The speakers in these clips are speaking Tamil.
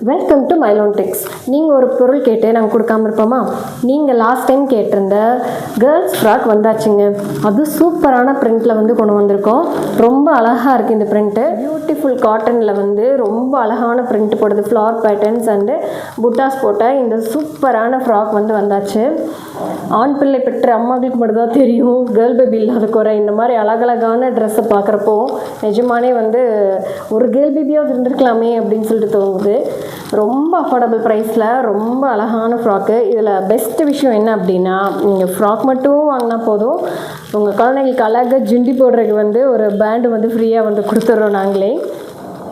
வெல்கம் டு மைலோன் டெக்ஸ். நீங்கள் ஒரு பொருள் கேட்டு நாங்கள் கொடுக்காம இருப்போமா? நீங்கள் லாஸ்ட் டைம் கேட்டிருந்த கேர்ள்ஸ் ஃப்ராக் வந்தாச்சுங்க. அது சூப்பரான பிரிண்டில் வந்து கொண்டு வந்திருக்கோம். ரொம்ப அழகாக இருக்குது இந்த பிரிண்ட்டு. பியூட்டிஃபுல் காட்டனில் வந்து ரொம்ப அழகான பிரிண்ட் போடுது. ஃப்ளவர் பேட்டர்ன்ஸ் அண்டு புட்டாஸ் போட்ட இந்த சூப்பரான ஃப்ராக் வந்து வந்தாச்சு. ஆண் பிள்ளை பெற்ற அம்மாவுக்கு மட்டும்தான் தெரியும் கேர்ள் பேபி இல்லாத குறை. இந்த மாதிரி அழகழகான ட்ரெஸ்ஸை பார்க்குறப்போ நிஜமானே வந்து ஒரு கேர்ள் பேபியாவது இருந்திருக்கலாமே அப்படின்னு சொல்லிட்டு தோணுது. ரொம்ப அஃபோர்டபுள் ப்ரைஸில் ரொம்ப அழகான ஃப்ராக்கு. இதில் பெஸ்ட்டு விஷயம் என்ன அப்படின்னா, நீங்கள் ஃப்ராக் மட்டும் வாங்கினா போதும், உங்கள் குழந்தைங்களுக்கு அழகாக ஜிண்டி போடுறதுக்கு வந்து ஒரு பேண்டு வந்து ஃப்ரீயாக வந்து கொடுத்துட்றோம் நாங்களே.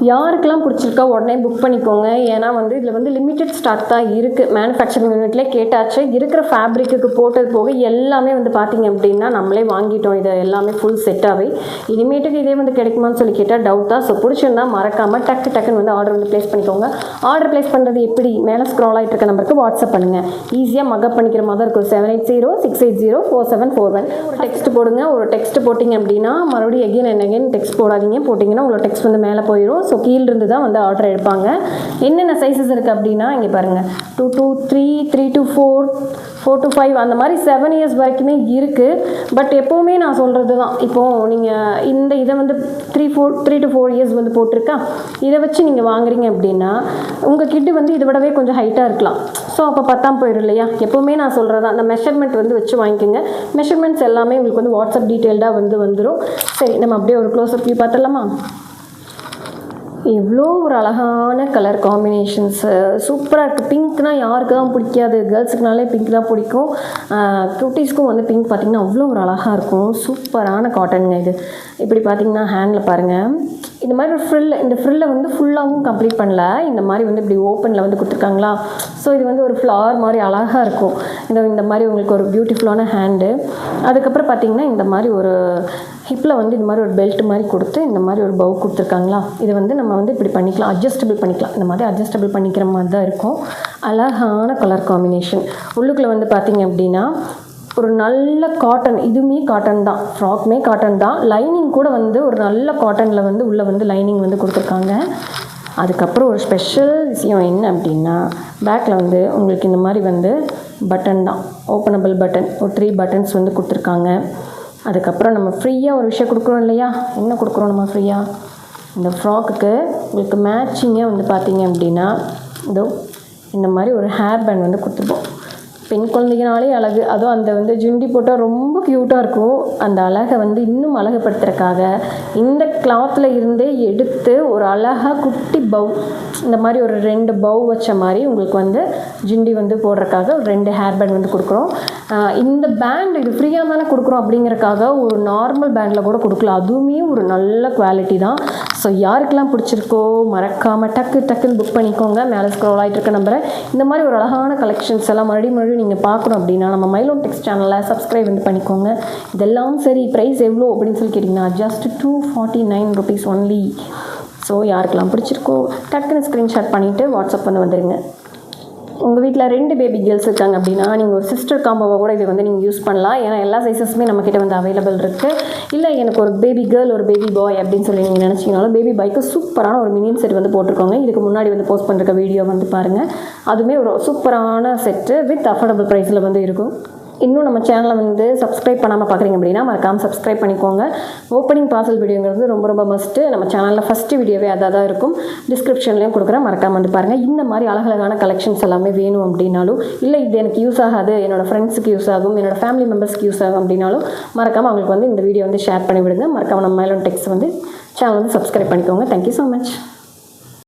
யாருக்கெல்லாம் பிடிச்சிருக்கா உடனே புக் பண்ணிக்கோங்க. ஏன்னா வந்து இதில் வந்து லிமிட்டட் ஸ்டாக் தான் இருக்குது. மேனுஃபேக்சரிங் யூனிட்லேயே கேட்டாச்சு. இருக்கிற ஃபேப்ரிக்கு போட்டது போக எல்லாமே வந்து பார்த்திங்க அப்படின்னா நம்மளே வாங்கிட்டோம். இதை எல்லாமே ஃபுல் செட்டாகவே. இனிமேட்டுக்கு இதே வந்து கிடைக்குமான்னு சொல்லி கேட்டால் டவுட் தான். ஸோ பிடிச்சிருந்தா மறக்காமல் டக்குன்னு வந்து ஆர்டர் வந்து ப்ளேஸ் பண்ணிக்கோங்க. ஆர்டர் ப்ளேஸ் பண்ணுறது எப்படி? மேலே ஸ்க்ரால் ஆகிட்டு இருக்க நம்பருக்கு வாட்ஸ்அப் பண்ணுங்கள். ஈஸியாக மக்கப் பண்ணிக்கிற மாதிரி இருக்கும். 7806804741. ஒரு டெக்ஸ்ட் போடுங்க. ஒரு டெக்ஸ்ட் போட்டிங்க அப்படின்னா மறுபடியும் எகைன் டெக்ஸ்ட் போடாதீங்க. போட்டிங்கன்னா உங்களோட டெக்ஸ்ட் வந்து மேலே போயிடும். ஸோ கீழிருந்து தான் வந்து ஆர்டர் எடுப்பாங்க. என்னென்ன சைஸஸ் இருக்குது அப்படின்னா இங்கே பாருங்கள், 2 to 3, 3 to 4, 4 to 5 அந்த மாதிரி 7 years வரைக்குமே இருக்குது. பட் எப்போவுமே நான் சொல்கிறது தான், இப்போது நீங்கள் இதை வந்து 3 to 4 years வந்து போட்டிருக்கா, இதை வச்சு நீங்கள் வாங்குறீங்க அப்படின்னா உங்கள் கிட்டு வந்து இதை விடவே கொஞ்சம் ஹைட்டாக இருக்கலாம். ஸோ அப்போ பத்தாம் போயிடும் இல்லையா? எப்போவுமே நான் சொல்கிறது அந்த மெஷர்மெண்ட் வந்து வச்சு வாங்கிக்கோங்க. மெஷர்மெண்ட்ஸ் எல்லாமே உங்களுக்கு வந்து வாட்ஸ்அப் டீட்டெயில்டாக வந்துடும். சரி, நம்ம அப்படியே ஒரு க்ளோஸ்அப் வியூ பார்த்துடலாமா? எவ்வளோ ஒரு அழகான கலர் காம்பினேஷன்ஸு, சூப்பராக இருக்குது. பிங்க்னால் யாருக்கு தான் பிடிக்காது? கேர்ள்ஸுக்குனாலே பிங்க் தான் பிடிக்கும். குட்டீஸ்க்கும் வந்து பிங்க் பார்த்திங்கன்னா அவ்வளோ ஒரு அழகாக இருக்கும். சூப்பரான காட்டனுங்க இது. இப்படி பார்த்திங்கன்னா ஹேண்டில் பாருங்கள், இந்த மாதிரி ஒரு இந்த ஃப்ரில்லை வந்து ஃபுல்லாகவும் கம்ப்ளீட் பண்ணல. இந்த மாதிரி வந்து இப்படி ஓப்பனில் வந்து கொடுத்துருக்காங்களா. ஸோ இது வந்து ஒரு ஃப்ளவர் மாதிரி அழகாக இருக்கும். இந்த மாதிரி உங்களுக்கு ஒரு பியூட்டிஃபுல்லான ஹேண்டு. அதுக்கப்புறம் பார்த்திங்கன்னா இந்த மாதிரி ஒரு ஹிப்பில் வந்து இந்த மாதிரி ஒரு பெல்ட் மாதிரி கொடுத்து இந்த மாதிரி ஒரு பவு கொடுத்துருக்காங்களா. இது வந்து நம்ம வந்து இப்படி பண்ணிக்கலாம், அட்ஜஸ்டபிள் பண்ணிக்கலாம். இந்த மாதிரி அட்ஜஸ்டபிள் பண்ணிக்கிற மாதிரி தான் இருக்கும். அழகான கலர் காம்பினேஷன். உள்ளுக்குள்ளே வந்து பார்த்திங்க அப்படின்னா ஒரு நல்ல காட்டன், இதுவுமே காட்டன் தான், ஃப்ராக்குமே காட்டன் தான். லைனிங் கூட வந்து ஒரு நல்ல காட்டனில் வந்து உள்ளே வந்து லைனிங் வந்து கொடுத்துருக்காங்க. அதுக்கப்புறம் ஒரு ஸ்பெஷல் விஷயம் என்ன அப்படின்னா, பேக்கில் வந்து உங்களுக்கு இந்த மாதிரி வந்து பட்டன் தான், ஓப்பனபிள் பட்டன், ஒரு 3 பட்டன்ஸ் வந்து கொடுத்துருக்காங்க. அதுக்கப்புறம் நம்ம ஃப்ரீயாக ஒரு விஷயம் கொடுக்குறோம் இல்லையா? என்ன கொடுக்குறோம் நம்ம ஃப்ரீயாக? இந்த ஃப்ராக்குக்கு உங்களுக்கு மேட்சிங்காக வந்து பார்த்திங்க அப்படின்னா இதோ இந்த மாதிரி ஒரு ஹேர் பேண்ட் வந்து கொடுத்துருப்போம். பெண் குழந்தைங்கனாலே அழகு, அதுவும் அந்த வந்து ஜுண்டி போட்டால் ரொம்ப க்யூட்டாக இருக்கும். அந்த அழகை வந்து இன்னும் அழகுப்படுத்துறதுக்காக இந்த கிளாத்தில் இருந்தே எடுத்து ஒரு அழகாக குட்டி பவ், இந்த மாதிரி ஒரு 2 பவ் வச்ச மாதிரி உங்களுக்கு வந்து ஜுண்டி வந்து போடுறதுக்காக ஒரு 2 ஹேர் பேண்ட் வந்து கொடுக்குறோம். இந்த பேண்ட் இது ஃப்ரீயாக தானே கொடுக்குறோம் அப்படிங்கிறக்காக ஒரு நார்மல் பேண்டில் கூட கொடுக்கலாம். அதுவுமே ஒரு நல்ல குவாலிட்டி தான். ஸோ யாருக்கெல்லாம் பிடிச்சிருக்கோ மறக்காமல் டக்குன்னு புக் பண்ணிக்கோங்க. மேலே ஸ்க்ரோல் ஆகிட்டு இருக்க நம்பரை. இந்த மாதிரி ஒரு அழகான கலெக்ஷன்ஸ் எல்லாம் மறுபடியும் நீங்கள் பார்க்கணும் அப்படின்னா நம்ம மைலோன் டெக்ஸ் சேனலை சப்ஸ்கிரைப் வந்து பண்ணிக்கோங்க. இதெல்லாம் சரி, ப்ரைஸ் எவ்வளோ அப்படின்னு சொல்லி கேட்டிங்கன்னா ஜஸ்ட் 249 rupees ஒன்லி. ஸோ யாருக்கெல்லாம் பிடிச்சிருக்கோ டக்குன்னு ஸ்க்ரீன்ஷாட் பண்ணிவிட்டு வாட்ஸ்அப் வந்து வந்துடுங்க. உங்கள் வீட்டில் 2 பேபி கேர்ள்ஸ் இருக்காங்க அப்படின்னா நீங்கள் ஒரு சிஸ்டர் காம்போவை கூட இதை வந்து நீங்கள் யூஸ் பண்ணலாம். ஏன்னா எல்லா சைஸஸுமே நம்மக்கிட்ட வந்து அவைலபிள் இருக்குது. இல்லை எனக்கு ஒரு பேபி கேர்ள் ஒரு பேபி பாய் அப்படின்னு சொல்லி நீங்கள் நினச்சிங்கனாலும் பேபி பாய்க்கு சூப்பரான ஒரு மினியன் செட் வந்து போட்டிருக்கோங்க. இதுக்கு முன்னாடி வந்து போஸ்ட் பண்ணுற வீடியோ வந்து பாருங்கள். அதுவுமே ஒரு சூப்பரான செட்டு வித் அஃபோர்டபுள் ப்ரைஸில் வந்து இருக்கும். இன்னும் நம்ம சேனலை வந்து சப்ஸ்கிரைப் பண்ணாமல் பார்க்குறீங்க அப்படின்னா மறக்காமல் சப்ஸ்கிரைப் பண்ணிக்கோங்க. ஓப்பனிங் பார்சல் வீடியோங்கிறது ரொம்ப மஸ்ட்டு. நம்ம சேனலில் ஃபஸ்ட்டு வீடியோவே அதாக தான் இருக்கும். டிஸ்கிரிப்ஷன்லேயும் கொடுக்குறேன், மறக்காமல் வந்து பாருங்கள். இந்த மாதிரி அழகழகான கலெக்ஷன்ஸ் எல்லாமே வேணும் அப்படின்னாலும், இல்லை இது எனக்கு யூஸ் ஆகாது, என்னோடய ஃப்ரெண்ட்ஸுக்கு யூஸ் ஆகும், என்னோடய ஃபேமிலி மெம்பர்ஸ்க்கு யூஸ் ஆகும் அப்படின்னாலும் மறக்காமல் அவங்களுக்கு வந்து இந்த வீடியோ வந்து ஷேர் பண்ணிவிடுங்க. மறக்காமல் நம்ம மைலோன் டெக்ஸ் வந்து சேனல் வந்து சப்ஸ்கிரைப் பண்ணிக்கோங்க. Thank you so much.